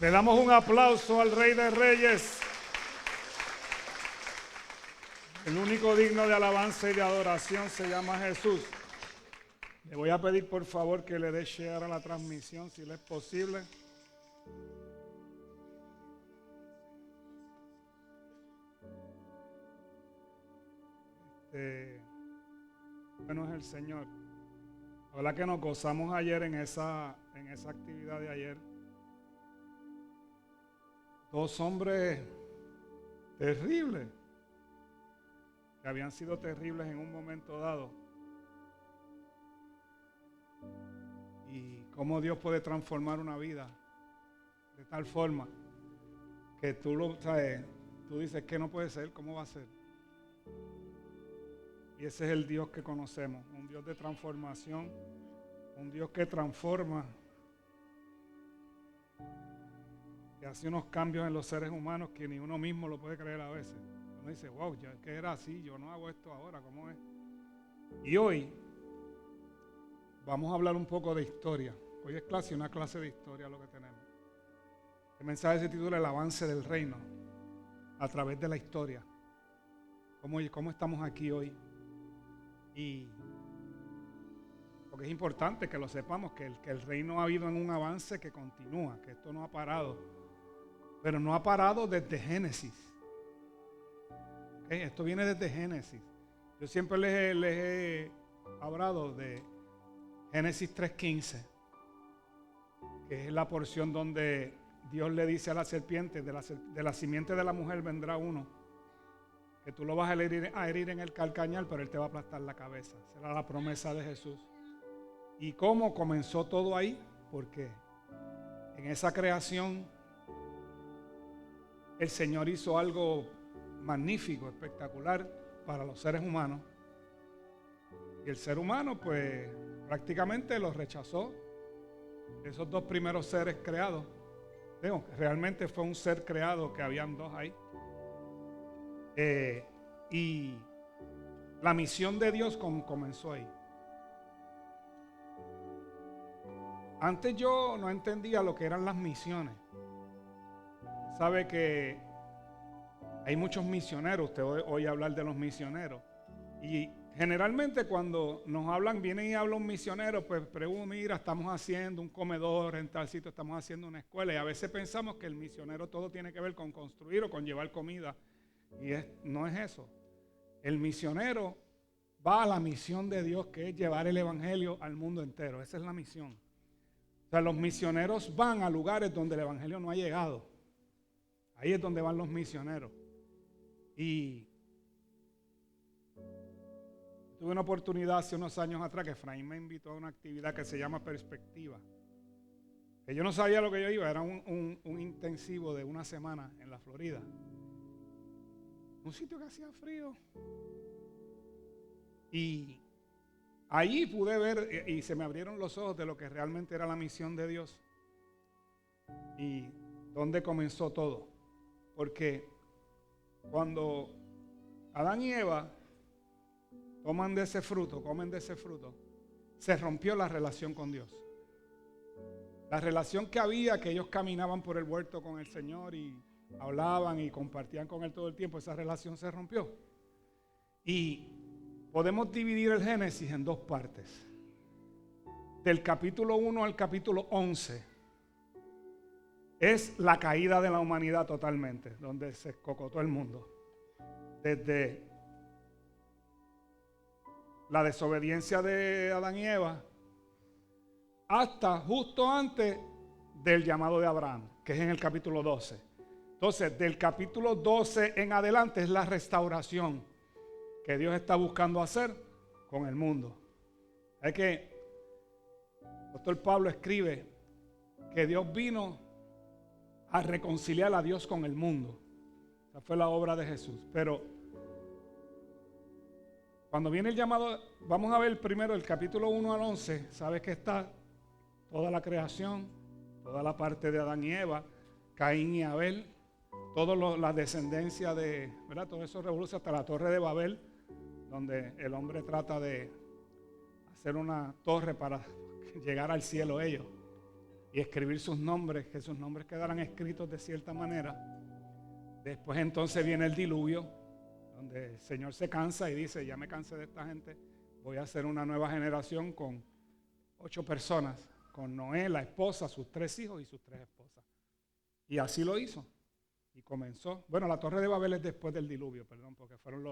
Le damos un aplauso al Rey de Reyes. El único digno de alabanza y de adoración se llama Jesús. Le voy a pedir por favor que le dé share a la transmisión si le es posible. Bueno es el Señor. La verdad que nos gozamos ayer en esa actividad de ayer. Dos hombres terribles, que habían sido terribles en un momento dado. Y cómo Dios puede transformar una vida de tal forma que tú lo sabes, tú dices que no puede ser, ¿cómo va a ser? Y ese es el Dios que conocemos, un Dios de transformación, un Dios que transforma, que hace unos cambios en los seres humanos que ni uno mismo lo puede creer a veces. Uno dice, wow, ya que era así, yo no hago esto ahora, ¿cómo es? Y hoy vamos a hablar un poco de historia. Hoy es una clase de historia lo que tenemos. El mensaje se titula El avance del reino a través de la historia. ¿Cómo estamos aquí hoy? Y porque es importante que lo sepamos, que el reino ha habido en un avance que continúa, que esto no ha parado. Pero no ha parado desde Génesis. ¿Okay? Esto viene desde Génesis. Yo siempre les he hablado de Génesis 3:15, que es la porción donde Dios le dice a la serpiente, de la simiente de la mujer vendrá uno, que tú lo vas a herir en el calcañar, pero él te va a aplastar la cabeza. Será la promesa de Jesús. ¿Y cómo comenzó todo ahí? Porque en esa creación el Señor hizo algo magnífico, espectacular para los seres humanos. Y el ser humano pues prácticamente los rechazó. Esos dos primeros seres creados. Digo, realmente fue un ser creado, que habían dos ahí. Y la misión de Dios comenzó ahí. Antes yo no entendía lo que eran las misiones. Sabe que hay muchos misioneros, usted oye hablar de los misioneros. Y generalmente cuando nos hablan, vienen y hablan un misionero, pues preguntan, mira, estamos haciendo un comedor en tal sitio, estamos haciendo una escuela. Y a veces pensamos que el misionero todo tiene que ver con construir o con llevar comida. Y no es eso. El misionero va a la misión de Dios, que es llevar el evangelio al mundo entero. Esa es la misión. O sea, los misioneros van a lugares donde el evangelio no ha llegado. Ahí es donde van los misioneros. Y tuve una oportunidad hace unos años atrás que Efraín me invitó a una actividad que se llama Perspectiva. Que yo no sabía lo que yo iba, era un intensivo de una semana en la Florida. Un sitio que hacía frío. Y allí pude ver y se me abrieron los ojos de lo que realmente era la misión de Dios. Y dónde comenzó todo. Porque cuando Adán y Eva comen de ese fruto, se rompió la relación con Dios. La relación que había, que ellos caminaban por el huerto con el Señor y hablaban y compartían con Él todo el tiempo, esa relación se rompió. Y podemos dividir el Génesis en dos partes. Del capítulo 1 al capítulo 11 es la caída de la humanidad totalmente, donde se escocotó el mundo. Desde la desobediencia de Adán y Eva hasta justo antes del llamado de Abraham, que es en el capítulo 12. Entonces, del capítulo 12 en adelante es la restauración que Dios está buscando hacer con el mundo. Es que el apóstol Pablo escribe que Dios vino a reconciliar a Dios con el mundo. Esa fue la obra de Jesús. Pero cuando viene el llamado, vamos a ver primero el capítulo 1 al 11. Sabes que está toda la creación, toda la parte de Adán y Eva, Caín y Abel, toda la descendencia de, ¿verdad? Todo eso revoluciona hasta la torre de Babel, donde el hombre trata de hacer una torre para llegar al cielo ellos. y escribir sus nombres, que sus nombres quedaran escritos de cierta manera. Después entonces viene el diluvio, donde el Señor se cansa y dice, ya me cansé de esta gente, voy a hacer una nueva generación con 8 personas, con Noé, la esposa, sus 3 hijos y sus 3 esposas. Y así lo hizo. Y comenzó. Bueno, la Torre de Babel es después del diluvio, perdón, porque fueron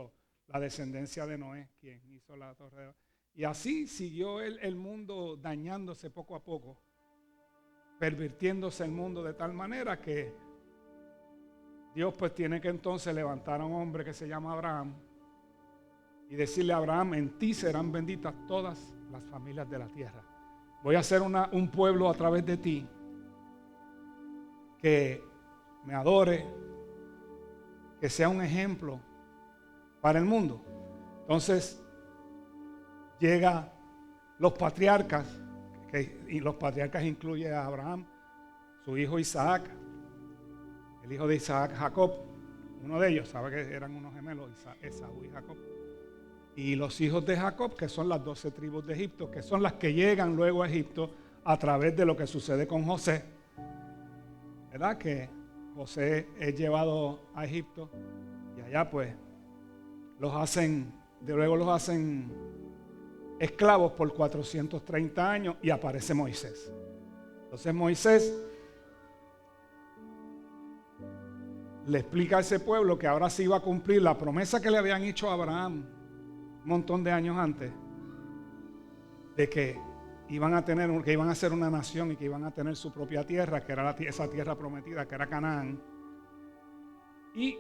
la descendencia de Noé quien hizo la Torre de Babel. Y así siguió el mundo dañándose poco a poco, pervirtiéndose el mundo de tal manera que Dios pues tiene que entonces levantar a un hombre que se llama Abraham y decirle a Abraham, en ti serán benditas todas las familias de la tierra. Voy a hacer un pueblo a través de ti que me adore, que sea un ejemplo para el mundo. Entonces llega los patriarcas, y los patriarcas incluye a Abraham, su hijo Isaac, el hijo de Isaac, Jacob, uno de ellos, sabe que eran unos gemelos, Esaú y Jacob. Y los hijos de Jacob, que son las 12 tribus de Egipto, que son las que llegan luego a Egipto a través de lo que sucede con José. ¿Verdad? Que José es llevado a Egipto y allá pues luego los hacen esclavos por 430 años y aparece Moisés. Entonces Moisés le explica a ese pueblo que ahora sí iba a cumplir la promesa que le habían hecho a Abraham un montón de años antes, de que iban a ser una nación y que iban a tener su propia tierra, que era esa tierra prometida, que era Canaán. Y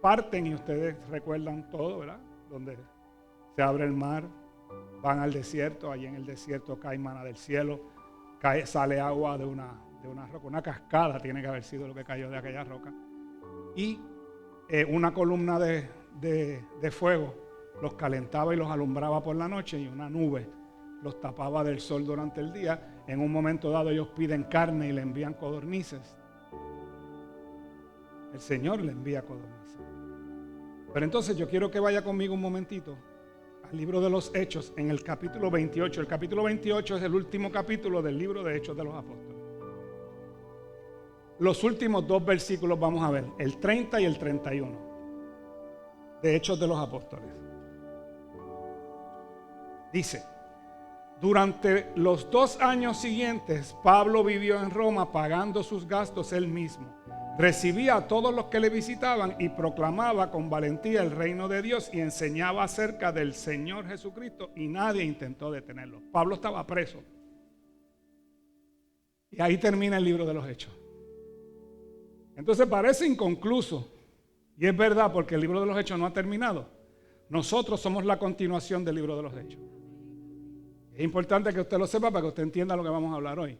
parten, y ustedes recuerdan todo, ¿verdad? Donde se abre el mar, van al desierto, allí en el desierto cae maná del cielo, sale agua de una roca, una cascada tiene que haber sido lo que cayó de aquella roca. Y una columna de fuego los calentaba y los alumbraba por la noche, y una nube los tapaba del sol durante el día. En un momento dado ellos piden carne y le envían codornices. El Señor le envía codornices. Pero entonces yo quiero que vaya conmigo un momentito al libro de los Hechos, en el capítulo 28. El capítulo 28 es el último capítulo del libro de Hechos de los Apóstoles. Los últimos 2 versículos vamos a ver, el 30 y el 31 de Hechos de los Apóstoles. Dice: durante los 2 años siguientes, Pablo vivió en Roma pagando sus gastos él mismo. Recibía a todos los que le visitaban y proclamaba con valentía el reino de Dios y enseñaba acerca del Señor Jesucristo, y nadie intentó detenerlo. Pablo estaba preso. Y ahí termina el libro de los Hechos. Entonces parece inconcluso, y es verdad, porque el libro de los Hechos no ha terminado. Nosotros somos la continuación del libro de los Hechos. Es importante que usted lo sepa para que usted entienda lo que vamos a hablar hoy.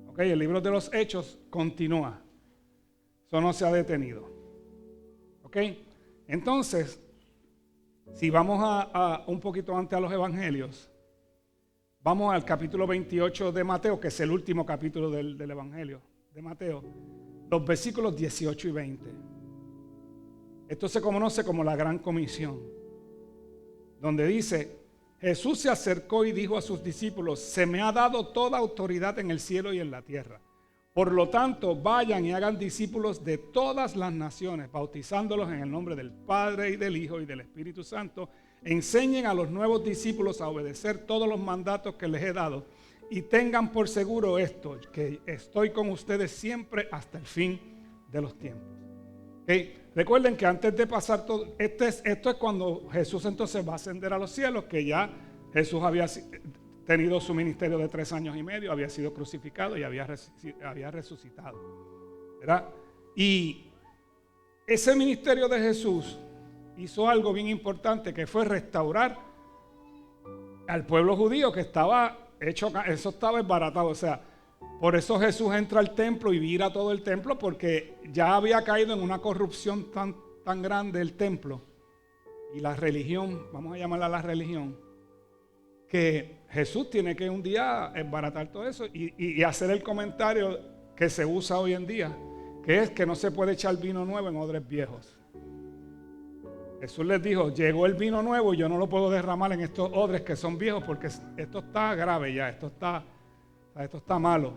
Ok, el libro de los Hechos continúa. Eso no se ha detenido. Ok, entonces, si vamos a un poquito antes a los evangelios, vamos al capítulo 28 de Mateo, que es el último capítulo del evangelio de Mateo, los versículos 18 y 20. Esto se conoce como la Gran Comisión, donde dice: Jesús se acercó y dijo a sus discípulos: se me ha dado toda autoridad en el cielo y en la tierra. Por lo tanto, vayan y hagan discípulos de todas las naciones, bautizándolos en el nombre del Padre y del Hijo y del Espíritu Santo. Enseñen a los nuevos discípulos a obedecer todos los mandatos que les he dado. Y tengan por seguro esto, que estoy con ustedes siempre hasta el fin de los tiempos. ¿Okay? Recuerden que antes de pasar todo, esto es cuando Jesús entonces va a ascender a los cielos, que ya Jesús había tenido su ministerio de 3 años y medio, había sido crucificado y había resucitado, ¿verdad? Y ese ministerio de Jesús hizo algo bien importante, que fue restaurar al pueblo judío, que estaba hecho, eso estaba desbaratado. O sea, por eso Jesús entra al templo y vira todo el templo, porque ya había caído en una corrupción tan grande el templo y la religión, vamos a llamarla la religión, que Jesús tiene que un día desbaratar todo eso y hacer el comentario que se usa hoy en día, que es que no se puede echar vino nuevo en odres viejos. Jesús les dijo: llegó el vino nuevo y yo no lo puedo derramar en estos odres que son viejos, porque esto está grave ya, esto está malo.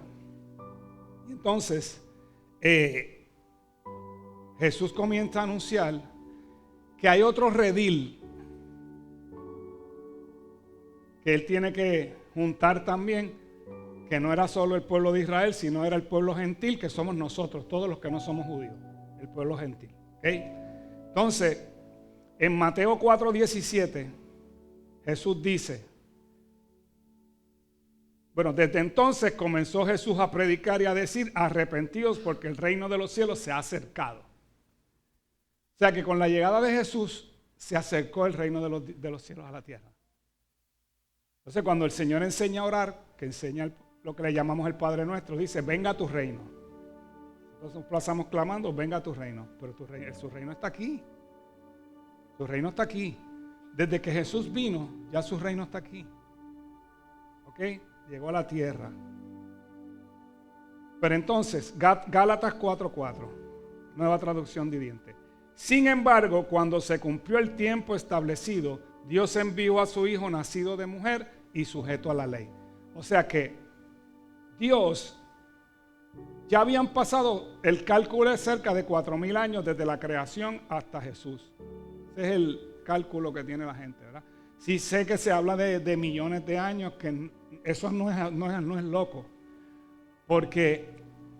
Entonces, Jesús comienza a anunciar que hay otro redil que él tiene que juntar también, que no era solo el pueblo de Israel, sino era el pueblo gentil, que somos nosotros, todos los que no somos judíos, el pueblo gentil. ¿Okay? Entonces, en Mateo 4:17, Jesús dice, bueno, desde entonces comenzó Jesús a predicar y a decir, arrepentidos porque el reino de los cielos se ha acercado. O sea que con la llegada de Jesús se acercó el reino de los cielos a la tierra. Entonces cuando el Señor enseña a orar, que enseña lo que le llamamos el Padre Nuestro, dice, venga a tu reino. Entonces nos pasamos clamando, venga a tu reino. Pero su reino está aquí. Su reino está aquí. Desde que Jesús vino, ya su reino está aquí. ¿Ok? Llegó a la tierra. Pero entonces, Gálatas 4:4, nueva traducción viviente. Sin embargo, cuando se cumplió el tiempo establecido, Dios envió a su Hijo nacido de mujer y sujeto a la ley. O sea que Dios, ya habían pasado, el cálculo es cerca de 4,000 años desde la creación hasta Jesús. Ese es el cálculo que tiene la gente, ¿verdad? Sí sé que se habla de millones de años, que eso no es loco. Porque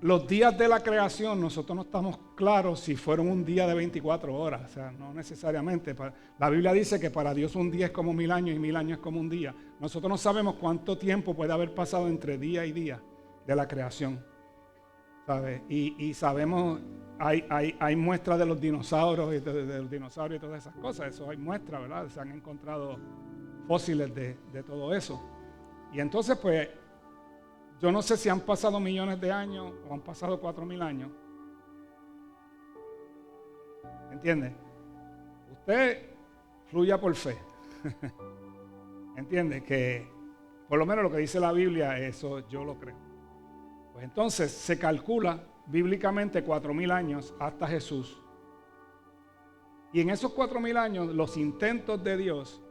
los días de la creación nosotros no estamos claros si fueron un día de 24 horas. O sea, no necesariamente. La Biblia dice que para Dios un día es como 1,000 años y 1,000 años es como un día. Nosotros no sabemos cuánto tiempo puede haber pasado entre día y día de la creación. ¿Sabes? Y sabemos, hay muestras de los dinosaurios y de los dinosaurios y todas esas cosas. Eso hay muestras, ¿verdad? Se han encontrado fósiles de todo eso. Y entonces, pues, yo no sé si han pasado millones de años o han pasado 4,000 años. ¿Entiende? Usted fluya por fe. ¿Entiende? Que por lo menos lo que dice la Biblia, eso yo lo creo. Pues entonces se calcula bíblicamente 4,000 años hasta Jesús. Y en esos 4,000 años, los intentos de Dios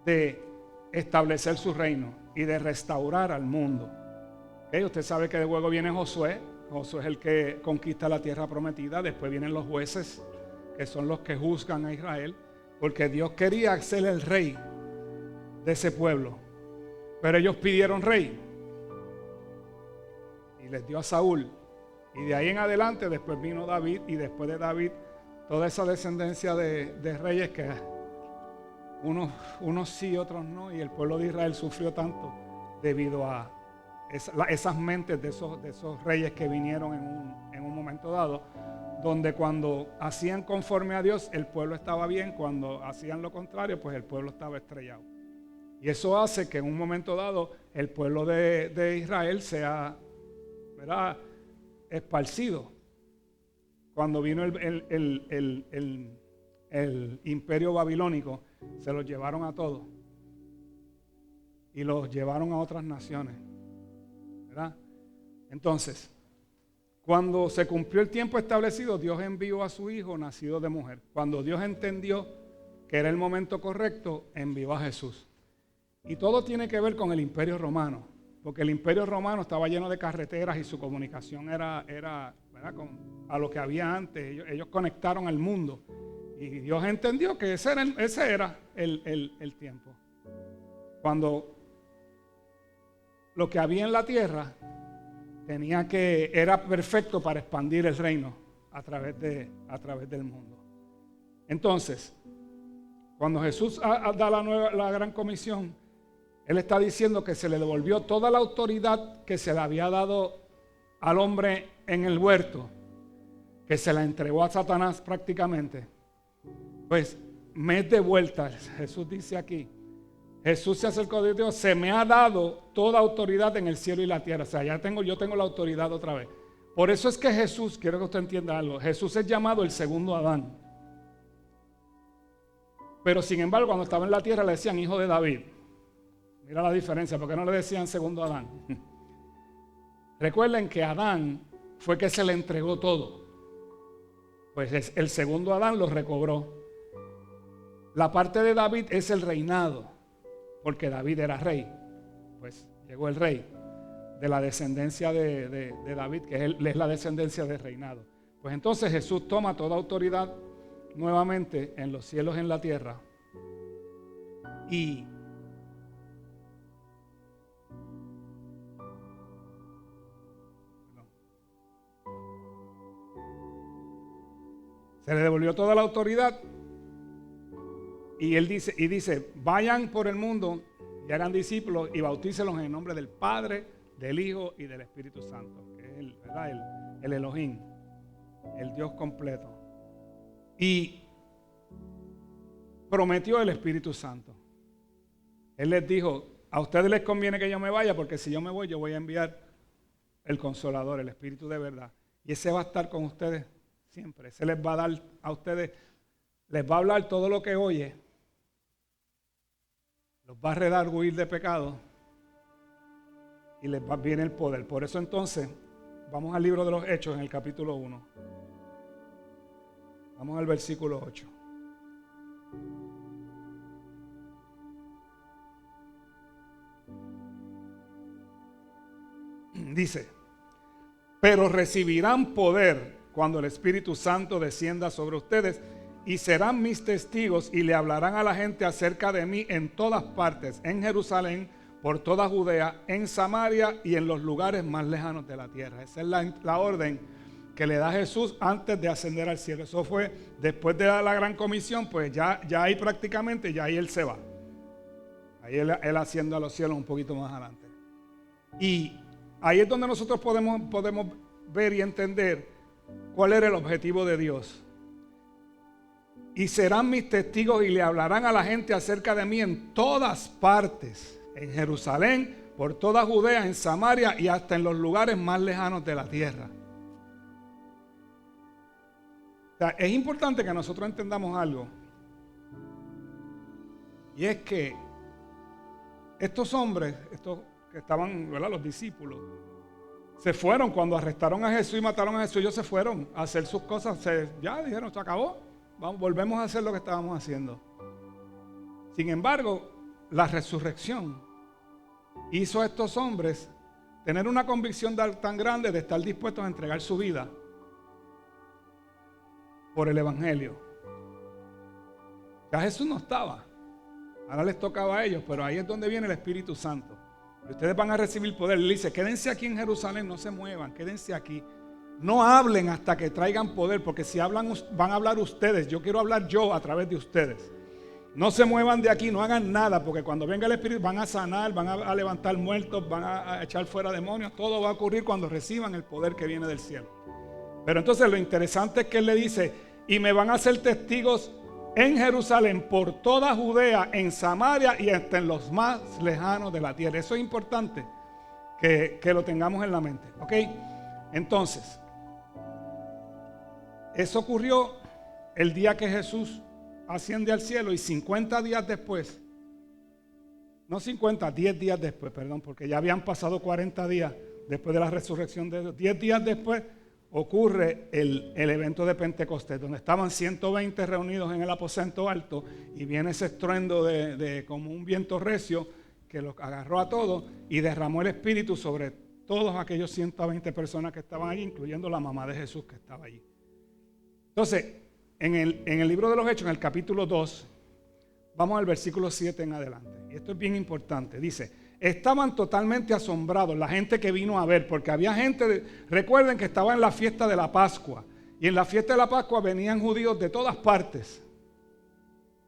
de establecer su reino y de restaurar al mundo. ¿Okay? Usted sabe que de luego viene Josué. Josué es el que conquista la tierra prometida. Después vienen los jueces, que son los que juzgan a Israel, porque Dios quería ser el rey de ese pueblo. Pero ellos pidieron rey y les dio a Saúl. Y de ahí en adelante después vino David, y después de David toda esa descendencia de reyes que unos sí, otros no, y el pueblo de Israel sufrió tanto debido a esas mentes de esos reyes que vinieron en un momento dado, donde cuando hacían conforme a Dios el pueblo estaba bien, cuando hacían lo contrario pues el pueblo estaba estrellado. Y eso hace que en un momento dado el pueblo de Israel sea, ¿verdad?, esparcido. Cuando vino el imperio babilónico, se los llevaron a todos y los llevaron a otras naciones, ¿verdad? Entonces, cuando se cumplió el tiempo establecido, Dios envió a su Hijo nacido de mujer. Cuando Dios entendió que era el momento correcto, envió a Jesús. Y todo tiene que ver con el Imperio Romano, porque el Imperio Romano estaba lleno de carreteras y su comunicación era ¿verdad?, a lo que había antes. Ellos conectaron al mundo. Y Dios entendió que ese era el tiempo. Cuando lo que había en la tierra era perfecto para expandir el reino a través del mundo. Entonces, cuando Jesús da la gran comisión, Él está diciendo que se le devolvió toda la autoridad que se le había dado al hombre en el huerto, que se la entregó a Satanás prácticamente. Pues me es de vuelta. Jesús dice aquí, Jesús se acercó de Dios, se me ha dado toda autoridad en el cielo y la tierra. O sea, yo tengo la autoridad otra vez. Por eso es que Jesús, quiero que usted entienda algo, Jesús es llamado el segundo Adán. Pero sin embargo, cuando estaba en la tierra le decían hijo de David. Mira la diferencia, porque no le decían segundo Adán. Recuerden que Adán fue que se le entregó todo. Pues el segundo Adán lo recobró. La parte de David es el reinado, porque David era rey. Pues llegó el rey. de la descendencia de David, que es la descendencia del reinado. Pues entonces Jesús toma toda autoridad nuevamente en los cielos y en la tierra. Y se le devolvió toda la autoridad. Y él dice, vayan por el mundo y hagan discípulos y bautícelos en el nombre del Padre, del Hijo y del Espíritu Santo, que es el Elohim, el Dios completo. Y prometió el Espíritu Santo. Él les dijo, a ustedes les conviene que yo me vaya, porque si yo me voy, yo voy a enviar el Consolador, el Espíritu de verdad. Y ese va a estar con ustedes siempre. Ese les va a dar a ustedes, les va a hablar todo lo que oye, los va a redarguir de pecado y les viene el poder. Por eso entonces, vamos al libro de los Hechos en el capítulo 1. Vamos al versículo 8. Dice, pero recibirán poder cuando el Espíritu Santo descienda sobre ustedes y serán mis testigos y le hablarán a la gente acerca de mí en todas partes, en Jerusalén, por toda Judea, en Samaria y en los lugares más lejanos de la tierra. Esa es la orden que le da Jesús antes de ascender al cielo. Eso fue después de la gran comisión, pues ya ahí prácticamente, ya ahí él se va. Ahí él asciende a los cielos un poquito más adelante. Y ahí es donde nosotros podemos ver y entender cuál era el objetivo de Dios. Y serán mis testigos y le hablarán a la gente acerca de mí en todas partes, en Jerusalén, por toda Judea, en Samaria y hasta en los lugares más lejanos de la tierra. O sea, es importante que nosotros entendamos algo. Y es que estos hombres, estos que estaban, ¿verdad?, los discípulos, se fueron cuando arrestaron a Jesús y mataron a Jesús. Ellos se fueron a hacer sus cosas. Ya dijeron, se acabó. Volvemos a hacer lo que estábamos haciendo. Sin embargo, la resurrección hizo a estos hombres tener una convicción tan grande de estar dispuestos a entregar su vida por el Evangelio. Ya Jesús no estaba. Ahora les tocaba a ellos, pero ahí es donde viene el Espíritu Santo. Y ustedes van a recibir poder. Él dice, quédense aquí en Jerusalén, no se muevan, quédense aquí. No hablen hasta que traigan poder, porque si hablan, van a hablar ustedes. Yo quiero hablar yo a través de ustedes. No se muevan de aquí, no hagan nada, porque cuando venga el Espíritu van a sanar, van a levantar muertos, van a echar fuera demonios. Todo va a ocurrir cuando reciban el poder que viene del cielo. Pero entonces lo interesante es que él le dice, y me van a ser testigos en Jerusalén, por toda Judea, en Samaria y hasta en los más lejanos de la tierra. Eso es importante que lo tengamos en la mente, ¿ok? Entonces, eso ocurrió el día que Jesús asciende al cielo y 50 días después, no 50, 10 días después, perdón, porque ya habían pasado 40 días después de la resurrección de Dios. 10 días después ocurre el evento de Pentecostés, donde estaban 120 reunidos en el aposento alto y viene ese estruendo de como un viento recio que los agarró a todos y derramó el Espíritu sobre todos aquellos 120 personas que estaban allí, incluyendo la mamá de Jesús que estaba allí. Entonces, en el libro de los Hechos, en el capítulo 2, vamos al versículo 7 en adelante. Y esto es bien importante. Dice, estaban totalmente asombrados la gente que vino a ver, porque había gente, recuerden que estaba en la fiesta de la Pascua. Y en la fiesta de la Pascua venían judíos de todas partes.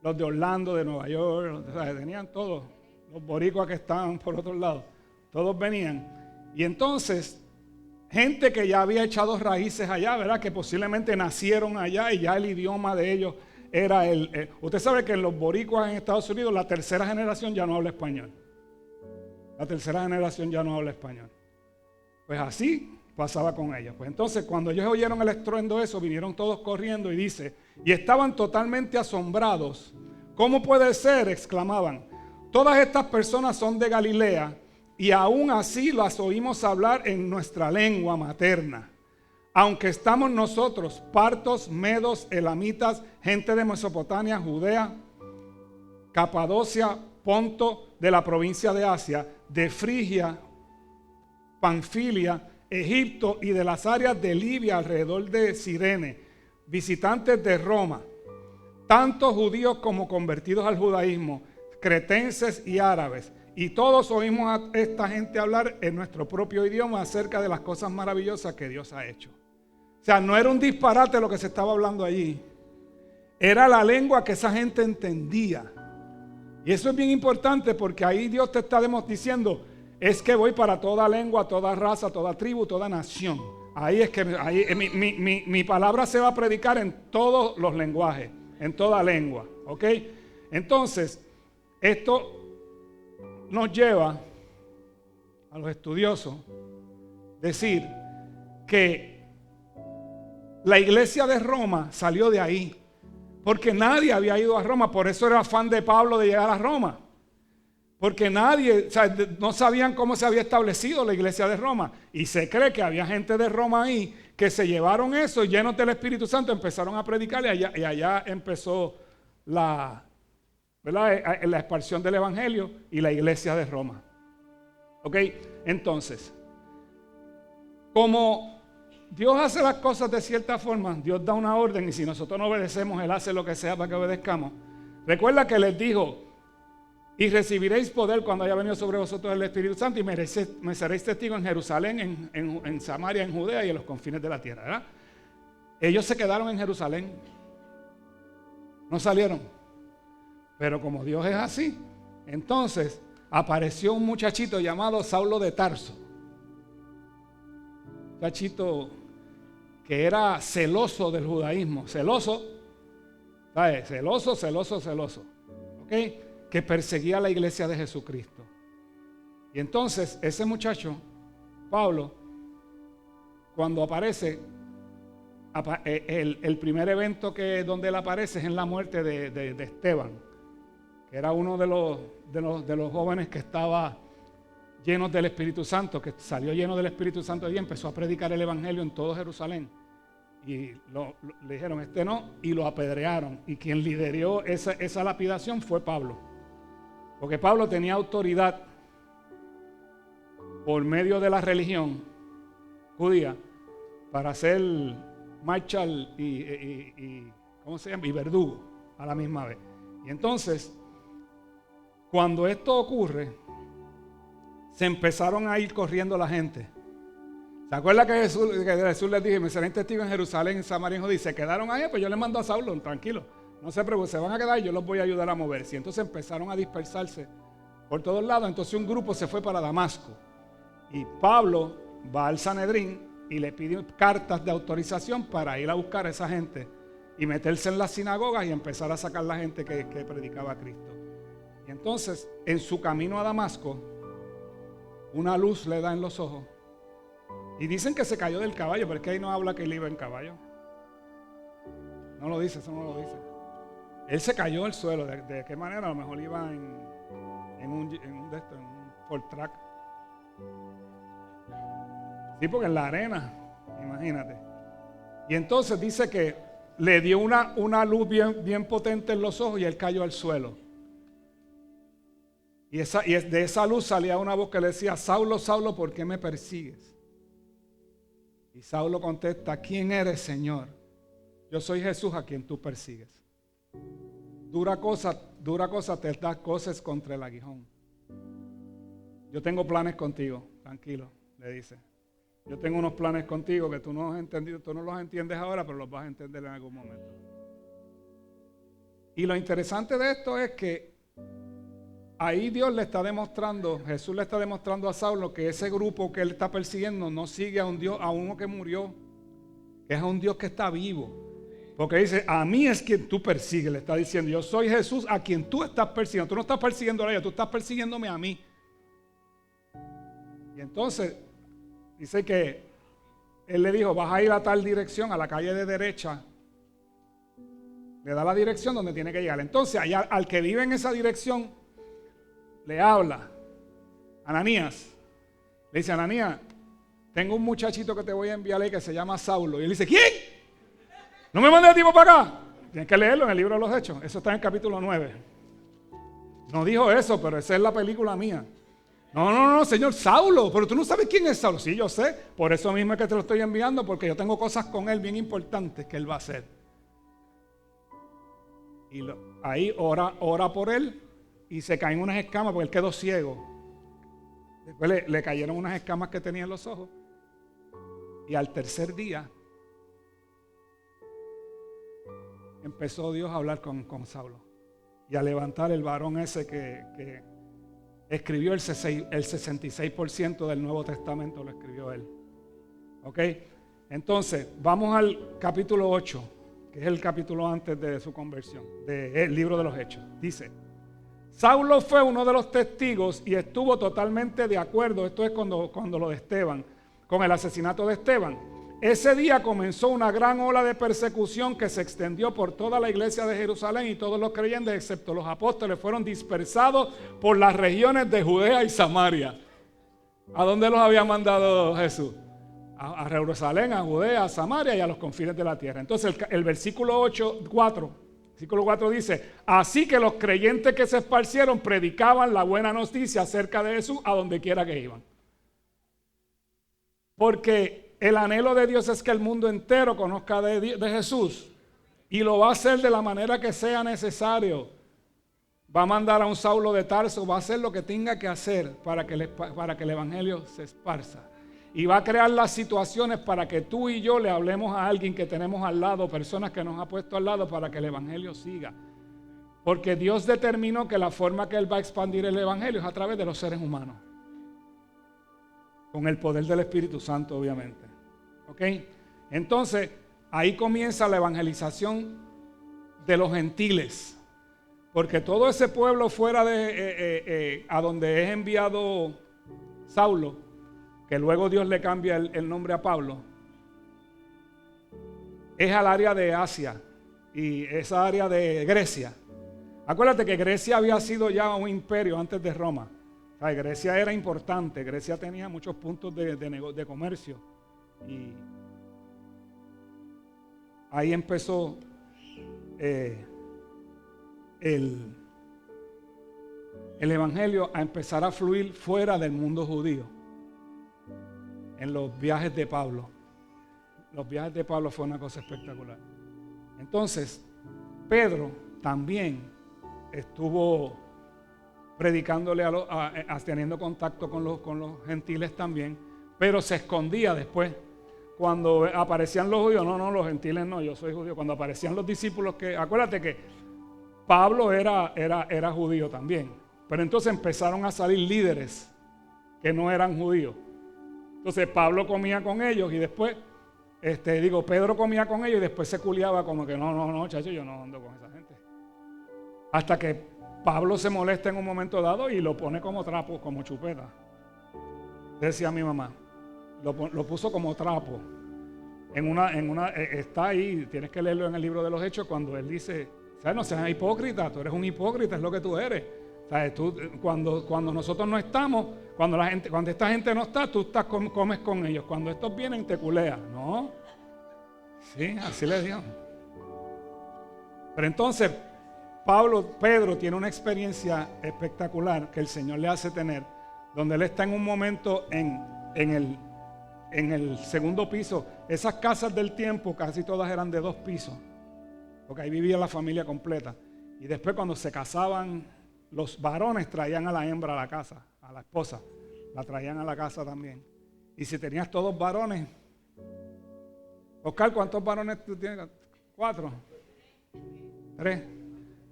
Los de Orlando, de Nueva York, o sea, venían todos. Los boricuas que estaban por otro lado, todos venían. Y entonces, gente que ya había echado raíces allá, ¿verdad? Que posiblemente nacieron allá y ya el idioma de ellos era usted sabe que en los boricuas en Estados Unidos la tercera generación ya no habla español. La tercera generación ya no habla español. Pues así pasaba con ellos. Pues entonces cuando ellos oyeron el estruendo de eso, vinieron todos corriendo y dice, y estaban totalmente asombrados. ¿Cómo puede ser?, exclamaban. Todas estas personas son de Galilea y aún así las oímos hablar en nuestra lengua materna. Aunque estamos nosotros, partos, medos, elamitas, gente de Mesopotamia, Judea, Capadocia, Ponto, de la provincia de Asia, de Frigia, Panfilia, Egipto y de las áreas de Libia alrededor de Cirene, visitantes de Roma, tanto judíos como convertidos al judaísmo, cretenses y árabes. Y todos oímos a esta gente hablar en nuestro propio idioma acerca de las cosas maravillosas que Dios ha hecho. O sea, no era un disparate lo que se estaba hablando allí. Era la lengua que esa gente entendía. Y eso es bien importante porque ahí Dios te está diciendo, es que voy para toda lengua, toda raza, toda tribu, toda nación. Ahí es que mi palabra se va a predicar en todos los lenguajes, en toda lengua. ¿Ok? Entonces, esto nos lleva a los estudiosos decir que la iglesia de Roma salió de ahí, porque nadie había ido a Roma. Por eso era afán de Pablo de llegar a Roma, porque nadie, o sea, no sabían cómo se había establecido la iglesia de Roma, y se cree que había gente de Roma ahí que se llevaron eso, llenos del Espíritu Santo, empezaron a predicar, y allá empezó la expansión del evangelio y la iglesia de Roma. Ok, entonces, como Dios hace las cosas de cierta forma, Dios da una orden, y si nosotros no obedecemos, Él hace lo que sea para que obedezcamos. Recuerda que les dijo, y recibiréis poder cuando haya venido sobre vosotros el Espíritu Santo, y me seréis testigos en Jerusalén, en Samaria, en Judea y en los confines de la tierra, ¿verdad? Ellos se quedaron en Jerusalén, no salieron. Pero como Dios es así, entonces apareció un muchachito llamado Saulo de Tarso. Muchachito que era celoso del judaísmo, celoso, ¿sabes? Celoso, ¿ok? Que perseguía a la iglesia de Jesucristo. Y entonces ese muchacho, Pablo, cuando aparece, el primer evento donde él aparece es en la muerte de Esteban, que era uno de los jóvenes que estaba llenos del Espíritu Santo, que salió lleno del Espíritu Santo y empezó a predicar el Evangelio en todo Jerusalén. Y le dijeron, este no, y lo apedrearon. Y quien lideró esa lapidación fue Pablo. Porque Pablo tenía autoridad por medio de la religión judía para ser marshal y ¿cómo se llama? Y verdugo a la misma vez. Y entonces, cuando esto ocurre, se empezaron a ir corriendo la gente. ¿Se acuerda que Jesús les dijo, me serán testigos en Jerusalén, en Samaria y en Judea? Y se quedaron ahí, pues yo les mando a Saulo, tranquilo, no se preocupen, se van a quedar y yo los voy a ayudar a moverse. Y entonces empezaron a dispersarse por todos lados. Entonces un grupo se fue para Damasco. Y Pablo va al Sanedrín y le pide cartas de autorización para ir a buscar a esa gente y meterse en las sinagogas y empezar a sacar la gente que predicaba a Cristo. Y entonces, en su camino a Damasco, una luz le da en los ojos. Y dicen que se cayó del caballo, pero es que ahí no habla que él iba en caballo. No lo dice, eso no lo dice. Él se cayó al suelo. ¿De qué manera? A lo mejor iba en un Ford Track. Sí, porque en la arena, imagínate. Y entonces dice que le dio una luz bien potente en los ojos y él cayó al suelo. Y de esa luz salía una voz que le decía, Saulo, Saulo, ¿por qué me persigues? Y Saulo contesta, ¿quién eres, Señor? Yo soy Jesús a quien tú persigues. Dura cosa te da cosas contra el aguijón. Yo tengo planes contigo, tranquilo, le dice. Yo tengo unos planes contigo que tú no has entendido, tú no los entiendes ahora, pero los vas a entender en algún momento. Y lo interesante de esto es que ahí Dios le está demostrando, Jesús le está demostrando a Saulo que ese grupo que él está persiguiendo no sigue a un Dios, a uno que murió, que es a un Dios que está vivo. Porque dice, a mí es quien tú persigues, le está diciendo, yo soy Jesús a quien tú estás persiguiendo. Tú no estás persiguiendo a ella, tú estás persiguiéndome a mí. Y entonces dice que él le dijo, vas a ir a tal dirección, a la calle de derecha. Le da la dirección donde tiene que llegar. Entonces allá, al que vive en esa dirección, le habla, Ananías. Le dice, Ananías, tengo un muchachito que te voy a enviar ahí que se llama Saulo. Y él dice, ¿quién? ¿No me mandes el tipo para acá? Tienes que leerlo en el libro de los Hechos. Eso está en el capítulo 9. No dijo eso, pero esa es la película mía. No, Señor, Saulo, pero tú no sabes quién es Saulo. Sí, yo sé, por eso mismo es que te lo estoy enviando, porque yo tengo cosas con él bien importantes que él va a hacer. Y ahí ora por él y se caen unas escamas porque él quedó ciego. Después le cayeron unas escamas que tenía en los ojos. Y al tercer día empezó Dios a hablar con Saulo y a levantar el varón ese que escribió el 66% del Nuevo Testamento, lo escribió él. ¿Ok? Entonces, vamos al capítulo 8, que es el capítulo antes de su conversión, del libro de los Hechos. Dice: Saulo fue uno de los testigos y estuvo totalmente de acuerdo, esto es cuando lo de Esteban, con el asesinato de Esteban. Ese día comenzó una gran ola de persecución que se extendió por toda la iglesia de Jerusalén, y todos los creyentes, excepto los apóstoles, fueron dispersados por las regiones de Judea y Samaria. ¿A dónde los había mandado Jesús? A Jerusalén, a Judea, a Samaria y a los confines de la tierra. Entonces el versículo 4 dice: así que los creyentes que se esparcieron predicaban la buena noticia acerca de Jesús a donde quiera que iban. Porque el anhelo de Dios es que el mundo entero conozca de Jesús, y lo va a hacer de la manera que sea necesario. Va a mandar a un Saulo de Tarso, va a hacer lo que tenga que hacer para que el evangelio se esparza. Y va a crear las situaciones para que tú y yo le hablemos a alguien que tenemos al lado, personas que nos ha puesto al lado, para que el evangelio siga. Porque Dios determinó que la forma que Él va a expandir el evangelio es a través de los seres humanos, con el poder del Espíritu Santo, obviamente. ¿Ok? Entonces, ahí comienza la evangelización de los gentiles. Porque todo ese pueblo fuera a donde es enviado Saulo, que luego Dios le cambia el nombre a Pablo, es al área de Asia y esa área de Grecia. Acuérdate que Grecia había sido ya un imperio antes de Roma. O sea, Grecia era importante, Grecia tenía muchos puntos de comercio. Y ahí empezó el evangelio a empezar a fluir fuera del mundo judío. En los viajes de Pablo. Los viajes de Pablo fue una cosa espectacular. Entonces, Pedro también estuvo predicándole teniendo contacto con los gentiles también, pero se escondía después. Cuando aparecían los judíos, no, los gentiles no, yo soy judío. Cuando aparecían los discípulos, acuérdate que Pablo era judío también, pero entonces empezaron a salir líderes que no eran judíos. Entonces Pablo comía con ellos y después, Pedro comía con ellos y después se culiaba como que no, chacho, yo no ando con esa gente. Hasta que Pablo se molesta en un momento dado y lo pone como trapo, como chupeta. Decía mi mamá, lo puso como trapo. Está ahí, tienes que leerlo en el libro de los Hechos, cuando él dice, ¿sabes? No seas hipócrita, tú eres un hipócrita, es lo que tú eres. ¿Sabes? Cuando nosotros no estamos, cuando esta gente no está, tú comes con ellos. Cuando estos vienen, te culeas. ¿No? Sí, así le digo. Pero entonces, Pedro tiene una experiencia espectacular que el Señor le hace tener, donde él está en un momento en el segundo piso. Esas casas del tiempo casi todas eran de 2 pisos, porque ahí vivía la familia completa. Y después, cuando se casaban, los varones traían a la hembra a la casa, a la esposa, la traían a la casa también. Y si tenías todos varones, Oscar, ¿cuántos varones tú tienes? 4, 3,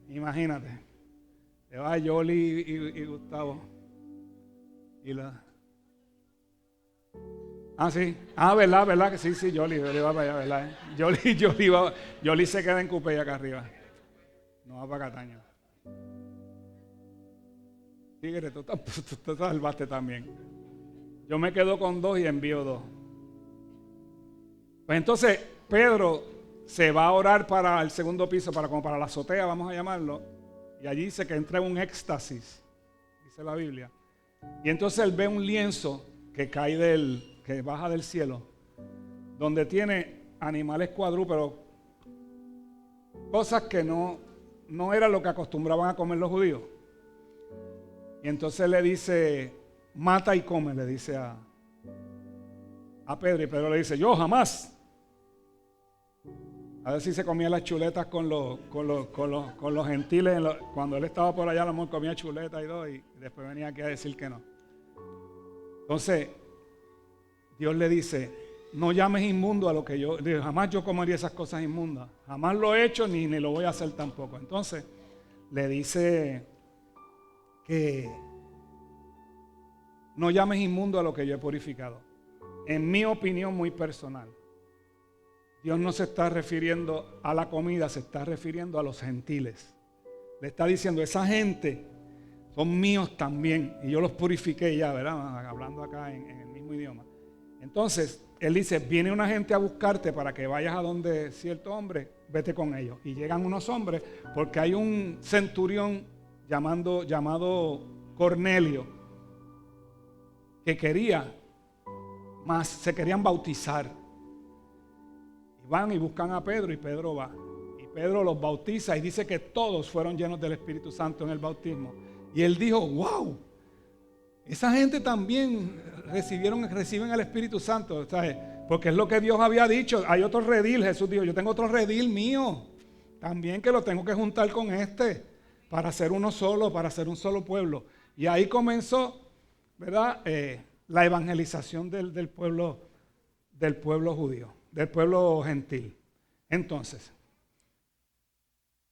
imagínate. Te va Yoli y Gustavo. Sí. ¿Verdad? Que sí, Yoli va para allá, ¿verdad? Yoli se queda en Cupey acá arriba. No va para Cataño. Tigre, tú te salvaste también. Yo me quedo con 2 y envío 2. Pues entonces Pedro se va a orar para el segundo piso, como para la azotea, vamos a llamarlo. Y allí dice que entra en un éxtasis, dice la Biblia. Y entonces él ve un lienzo que que baja del cielo, donde tiene animales cuadrúpedos, cosas que no era lo que acostumbraban a comer los judíos. Y entonces le dice mata y come, le dice a Pedro. Y Pedro le dice, yo jamás. A ver si se comía las chuletas con los gentiles. Cuando él estaba por allá, a lo mejor comía chuletas y después venía aquí a decir que no. Entonces, Dios le dice, no llames inmundo a lo que yo, jamás yo comería esas cosas inmundas. Jamás lo he hecho ni lo voy a hacer tampoco. Entonces, le dice que no llames inmundo a lo que yo he purificado. En mi opinión muy personal, Dios no se está refiriendo a la comida, se está refiriendo a los gentiles. Le está diciendo, esa gente son míos también y yo los purifiqué ya, ¿verdad? Hablando acá en el mismo idioma. Entonces, él dice, viene una gente a buscarte para que vayas a donde cierto hombre, vete con ellos. Y llegan unos hombres porque hay un centurión llamado Cornelio que se querían bautizar. Y van y buscan a Pedro y Pedro va. Y Pedro los bautiza y dice que todos fueron llenos del Espíritu Santo en el bautismo. Y él dijo, wow, esa gente también reciben el Espíritu Santo, ¿sabes? Porque es lo que Dios había dicho. Hay otro redil, Jesús dijo, yo tengo otro redil mío, también que lo tengo que juntar con para ser uno solo, para ser un solo pueblo. Y ahí comenzó, ¿verdad? La evangelización del pueblo judío, del pueblo gentil. Entonces,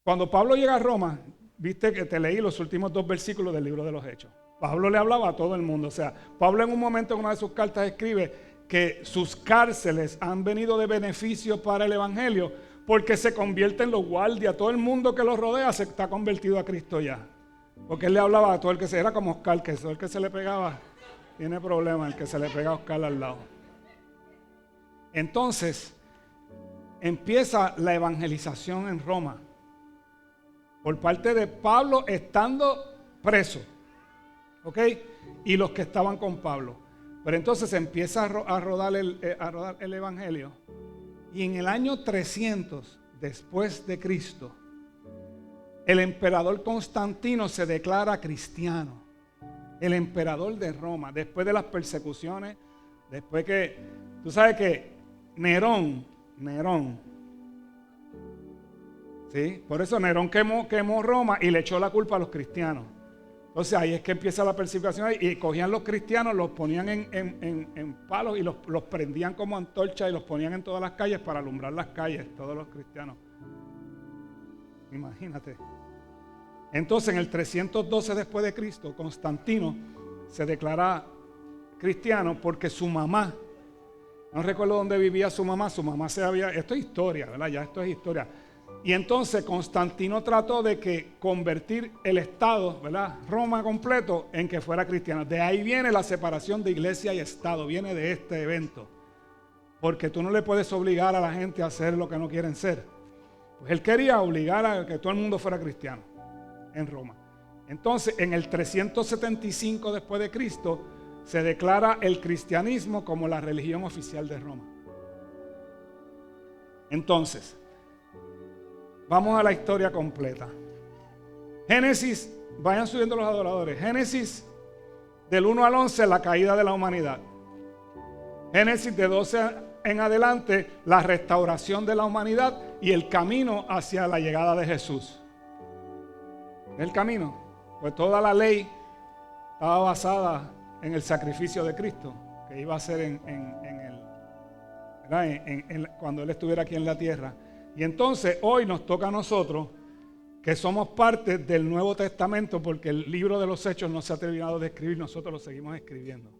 cuando Pablo llega a Roma, viste que te leí los últimos 2 versículos del libro de los Hechos. Pablo le hablaba a todo el mundo. O sea, Pablo en un momento en una de sus cartas escribe que sus cárceles han venido de beneficio para el evangelio porque se convierte en los guardias. Todo el mundo que los rodea se está convertido a Cristo ya. Porque él le hablaba a todo el que era como Oscar, que todo el que se le pegaba tiene problemas, el que se le pega a Oscar al lado. Entonces, empieza la evangelización en Roma por parte de Pablo estando preso. ¿Ok? Y los que estaban con Pablo. Pero entonces empieza a rodar el evangelio. Y en el año 300 después de Cristo, el emperador Constantino se declara cristiano. El emperador de Roma, después de las persecuciones, después que, tú sabes que Nerón, ¿sí? Por eso Nerón quemó Roma y le echó la culpa a los cristianos. Entonces ahí es que empieza la persecución y cogían los cristianos, los ponían en palos y los prendían como antorchas y los ponían en todas las calles para alumbrar las calles, todos los cristianos. Imagínate. Entonces en el 312 después de Cristo, Constantino se declara cristiano porque su mamá, no recuerdo dónde vivía su mamá esto es historia, ¿verdad? Ya esto es historia. Y entonces Constantino trató de convertir el Estado, ¿verdad? Roma completo, en que fuera cristiano. De ahí viene la separación de iglesia y Estado, viene de este evento. Porque tú no le puedes obligar a la gente a hacer lo que no quieren ser. Pues él quería obligar a que todo el mundo fuera cristiano en Roma. Entonces, en el 375 después de Cristo, se declara el cristianismo como la religión oficial de Roma. Entonces, vamos a la historia completa. Génesis, vayan subiendo los adoradores. Génesis del 1 al 11, la caída de la humanidad. Génesis de 12 en adelante, la restauración de la humanidad y el camino hacia la llegada de Jesús. El camino, pues toda la ley estaba basada en el sacrificio de Cristo, que iba a ser cuando Él estuviera aquí en la tierra. Y entonces hoy nos toca a nosotros, que somos parte del Nuevo Testamento, porque el libro de los Hechos no se ha terminado de escribir, nosotros lo seguimos escribiendo.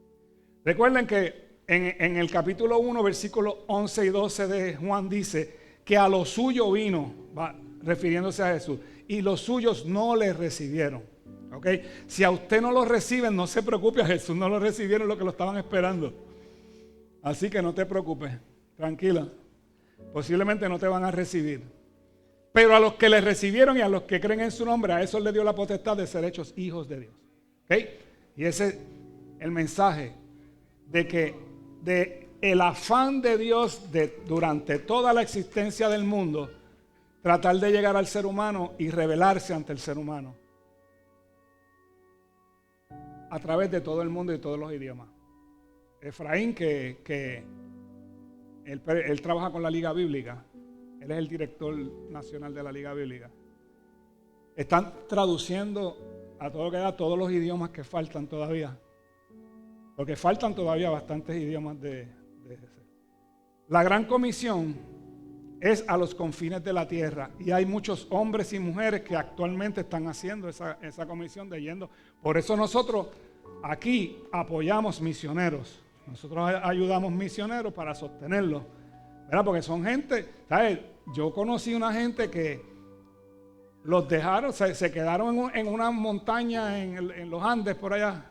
Recuerden que en el capítulo 1, versículos 11 y 12 de Juan dice que a lo suyo vino, refiriéndose a Jesús, y los suyos no le recibieron. ¿Okay? Si a usted no lo reciben, no se preocupe, a Jesús no lo recibieron lo que lo estaban esperando. Así que no te preocupes, tranquila. Posiblemente no te van a recibir. Pero a los que le recibieron y a los que creen en su nombre, a esos les dio la potestad de ser hechos hijos de Dios. ¿Okay? Y ese es el mensaje de que el afán de Dios durante toda la existencia del mundo, tratar de llegar al ser humano y revelarse ante el ser humano. a través de todo el mundo y de todos los idiomas. Efraín, que él trabaja con la Liga Bíblica, él es el director nacional de la Liga Bíblica. Están traduciendo a todo lo que da todos los idiomas que faltan todavía, porque faltan todavía bastantes idiomas de la Gran Comisión es a los confines de la tierra, y hay muchos hombres y mujeres que actualmente están haciendo esa comisión de yendo. Por eso nosotros aquí apoyamos misioneros, nosotros ayudamos misioneros para sostenerlos, ¿verdad? Porque son gente, ¿sabes? Yo conocí una gente que los dejaron, se quedaron en una montaña en los Andes por allá.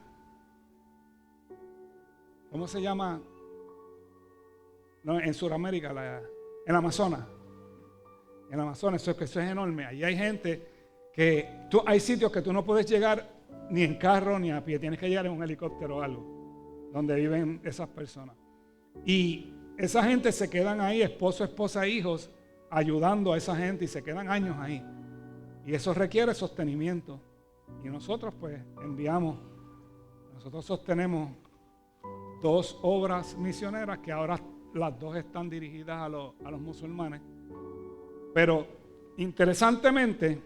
¿Cómo se llama? No, en Sudamérica, en Amazonas. En Amazonas, eso es enorme. Allí hay gente que hay sitios que tú no puedes llegar ni en carro ni a pie, tienes que llegar en un helicóptero o algo, donde viven esas personas. Y esa gente se quedan ahí, esposo, esposa, hijos, ayudando a esa gente, y se quedan años ahí. Y eso requiere sostenimiento. Y nosotros pues enviamos, nosotros sostenemos 2 obras misioneras que ahora las 2 están dirigidas a los musulmanes. Pero interesantemente,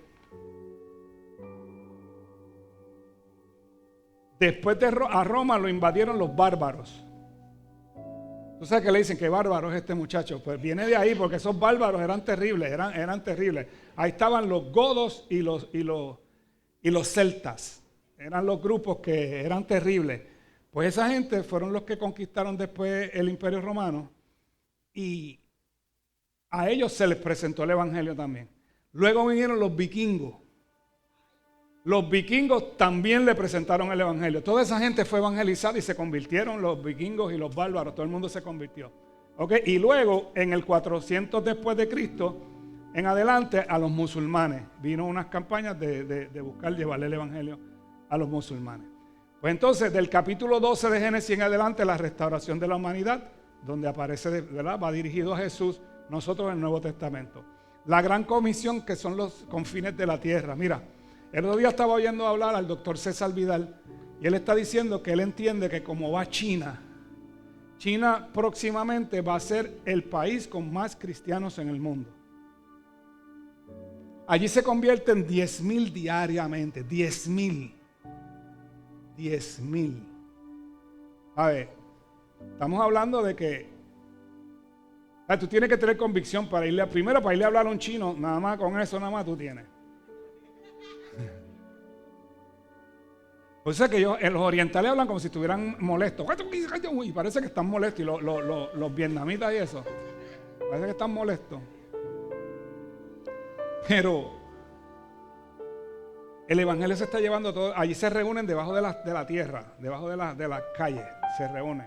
después de a Roma lo invadieron los bárbaros. ¿Tú sabes que le dicen que bárbaro es este muchacho? Pues viene de ahí, porque esos bárbaros eran terribles, eran terribles. Ahí estaban los godos y los celtas. Eran los grupos que eran terribles. Pues esa gente fueron los que conquistaron después el Imperio Romano, y a ellos se les presentó el Evangelio también. Luego vinieron los vikingos. Los vikingos también le presentaron el Evangelio. Toda esa gente fue evangelizada y se convirtieron, los vikingos y los bárbaros, todo el mundo se convirtió. ¿Okay? Y luego, en el 400 después de Cristo, en adelante, a los musulmanes. Vino unas campañas de buscar llevarle el Evangelio a los musulmanes. Pues entonces, del capítulo 12 de Génesis en adelante, la restauración de la humanidad, donde aparece, ¿verdad? Va dirigido a Jesús, nosotros en el Nuevo Testamento. La Gran Comisión, que son los confines de la tierra. Mira, el otro día estaba oyendo hablar al doctor César Vidal, y él está diciendo que él entiende que como va China próximamente va a ser el país con más cristianos en el mundo. Allí se convierten 10,000 diariamente, 10,000. 10,000. A ver, estamos hablando de que tú tienes que tener convicción para irle para irle a hablar a un chino, nada más con eso, nada más tú tienes. O sea que los orientales hablan como si estuvieran molestos, y parece que están molestos, y los vietnamitas y eso, parece que están molestos. Pero el Evangelio se está llevando todo. Allí se reúnen debajo de la tierra, debajo de las calles, se reúnen.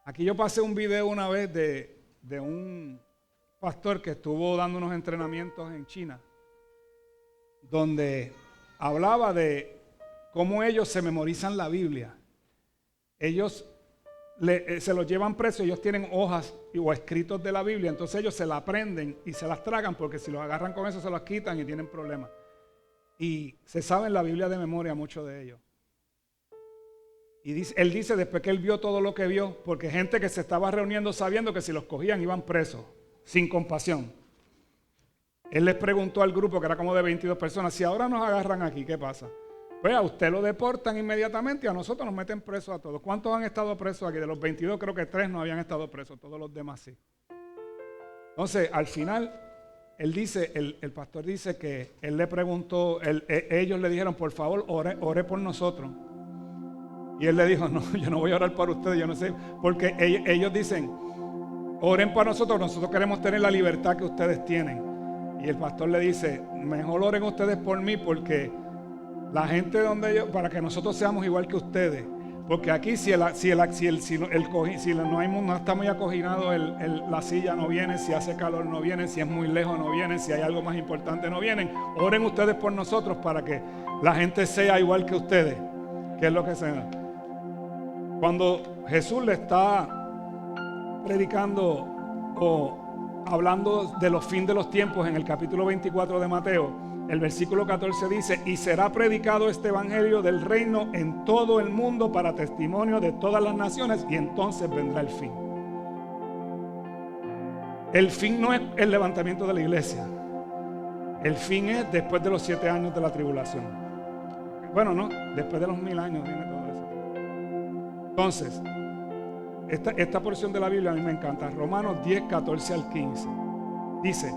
Aquí yo pasé un video una vez de un pastor que estuvo dando unos entrenamientos en China, donde hablaba de cómo ellos se memorizan la Biblia. Ellos se los llevan presos, ellos tienen hojas o escritos de la Biblia, entonces ellos se la aprenden y se las tragan, porque si los agarran con eso se las quitan y tienen problemas. Y se sabe en la Biblia de memoria mucho de ellos. Y él dice después que él vio todo lo que vio, porque gente que se estaba reuniendo sabiendo que si los cogían iban presos, sin compasión. Él les preguntó al grupo, que era como de 22 personas, si ahora nos agarran aquí, ¿qué pasa? Pues a usted lo deportan inmediatamente y a nosotros nos meten presos a todos. ¿Cuántos han estado presos aquí? De los 22 creo que 3 no habían estado presos, todos los demás sí. Entonces, al final, él dice, el pastor dice que él le preguntó, ellos le dijeron, por favor, ore por nosotros. Y él le dijo, no, yo no voy a orar por ustedes, yo no sé, porque ellos dicen, oren para nosotros, nosotros queremos tener la libertad que ustedes tienen. Y el pastor le dice, mejor oren ustedes por mí, porque la gente para que nosotros seamos igual que ustedes. Porque aquí si no está muy acoginado, la silla no viene, si hace calor no viene, si es muy lejos no viene, si hay algo más importante no vienen. Oren ustedes por nosotros para que la gente sea igual que ustedes. ¿Qué es lo que se da? Cuando Jesús le está predicando o hablando de los fines de los tiempos en el capítulo 24 de Mateo, el versículo 14 dice: y será predicado este evangelio del reino en todo el mundo para testimonio de todas las naciones, y entonces vendrá el fin. El fin no es el levantamiento de la iglesia. El fin es después de los 7 años de la tribulación. Bueno, no, después de los 1000 años viene todo eso. Entonces, esta porción de la Biblia a mí me encanta. Romanos 10, 14 al 15. Dice: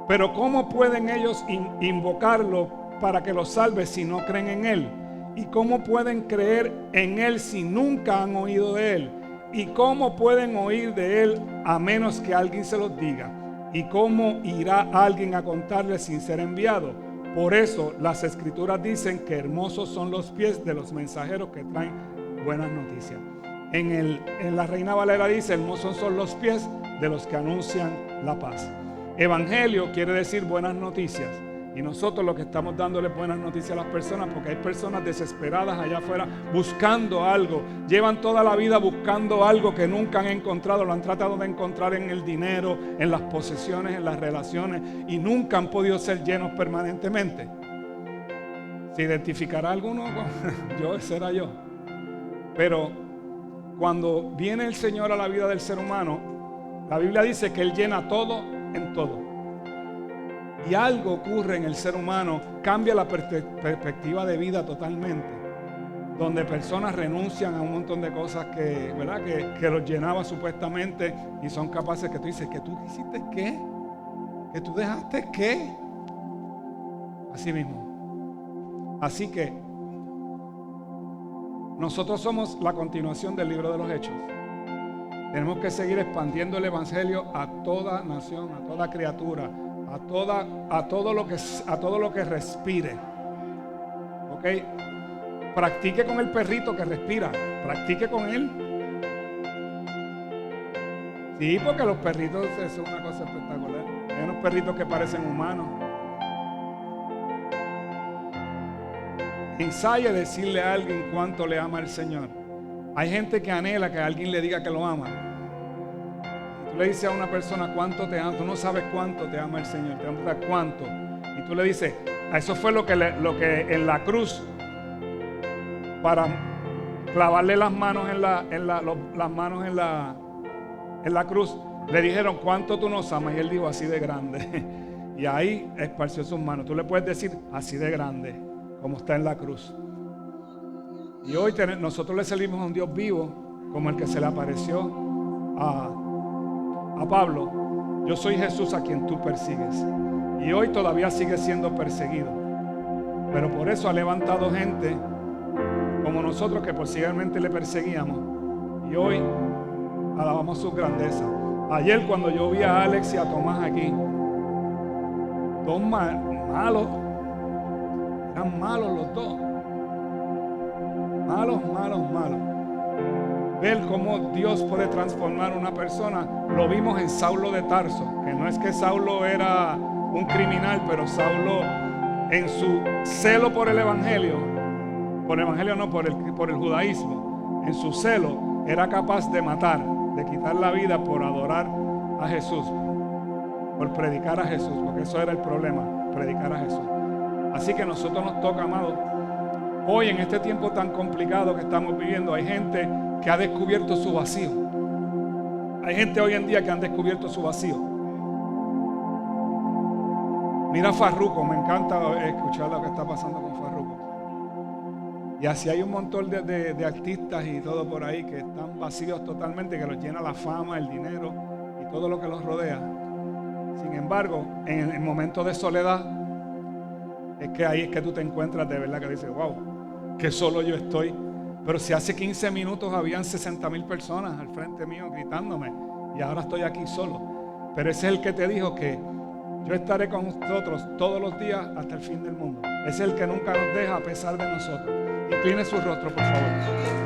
pero ¿cómo pueden ellos invocarlo para que los salve si no creen en Él? ¿Y cómo pueden creer en Él si nunca han oído de Él? ¿Y cómo pueden oír de Él a menos que alguien se los diga? ¿Y cómo irá alguien a contarles sin ser enviado? Por eso las Escrituras dicen que hermosos son los pies de los mensajeros que traen buenas noticias. En la Reina Valera dice: hermosos son los pies de los que anuncian la paz. Evangelio quiere decir buenas noticias. Y nosotros lo que estamos dándole buenas noticias a las personas, porque hay personas desesperadas allá afuera buscando algo. Llevan toda la vida buscando algo que nunca han encontrado. Lo han tratado de encontrar en el dinero, en las posesiones, en las relaciones, y nunca han podido ser llenos permanentemente. ¿Se identificará alguno? Será yo. Pero cuando viene el Señor a la vida del ser humano, la Biblia dice que Él llena todo en todo. Y algo ocurre en el ser humano, cambia la perspectiva de vida totalmente, donde personas renuncian a un montón de cosas que, ¿verdad?, que los llenaba supuestamente, y son capaces, que tú dices: ¿que tú hiciste qué? ¿Que tú dejaste qué? Así mismo. Así que nosotros somos la continuación del libro de los Hechos. Tenemos que seguir expandiendo el evangelio a toda nación, a toda criatura, a todo lo que respire. ¿Ok? Practique con el perrito que respira. Practique con él. Sí, porque los perritos es una cosa espectacular. Hay unos perritos que parecen humanos. Ensaye decirle a alguien cuánto le ama el Señor. Hay gente que anhela que alguien le diga que lo ama. Tú le dices a una persona cuánto te ama, tú no sabes cuánto te ama el Señor, te ama cuánto. Y tú le dices: eso fue lo que en la cruz, para clavarle las manos en la cruz, le dijeron: ¿cuánto tú nos amas? Y él dijo: así de grande. Y ahí esparció sus manos. Tú le puedes decir: así de grande, como está en la cruz. Y hoy nosotros le servimos a un Dios vivo, como el que se le apareció a Pablo. Yo soy Jesús a quien tú persigues. Y hoy todavía sigue siendo perseguido. Pero por eso ha levantado gente como nosotros, que posiblemente le perseguíamos. Y hoy alabamos su grandeza. Ayer, cuando yo vi a Alex y a Tomás aquí, dos malos, eran malos los dos. Malos. Ver cómo Dios puede transformar a una persona. Lo vimos en Saulo de Tarso, que no es que Saulo era un criminal, pero Saulo, en su celo por el evangelio, por el judaísmo, en su celo era capaz de matar, de quitar la vida por adorar a Jesús, por predicar a Jesús, porque eso era el problema, predicar a Jesús. Así que a nosotros nos toca, amados, hoy en este tiempo tan complicado que estamos viviendo, hay gente que ha descubierto su vacío. Hay gente hoy en día que han descubierto su vacío. Mira Farruko, me encanta escuchar lo que está pasando con Farruko. Y así hay un montón de artistas y todo por ahí que están vacíos totalmente, que los llena la fama, el dinero y todo lo que los rodea. Sin embargo, en el momento de soledad, es que ahí es que tú te encuentras de verdad, que dices: wow, que solo yo estoy. Pero si hace 15 minutos habían 60,000 personas al frente mío gritándome, y ahora estoy aquí solo. Pero ese es el que te dijo que yo estaré con nosotros todos los días hasta el fin del mundo. Ese es el que nunca nos deja a pesar de nosotros. Incline su rostro, por favor.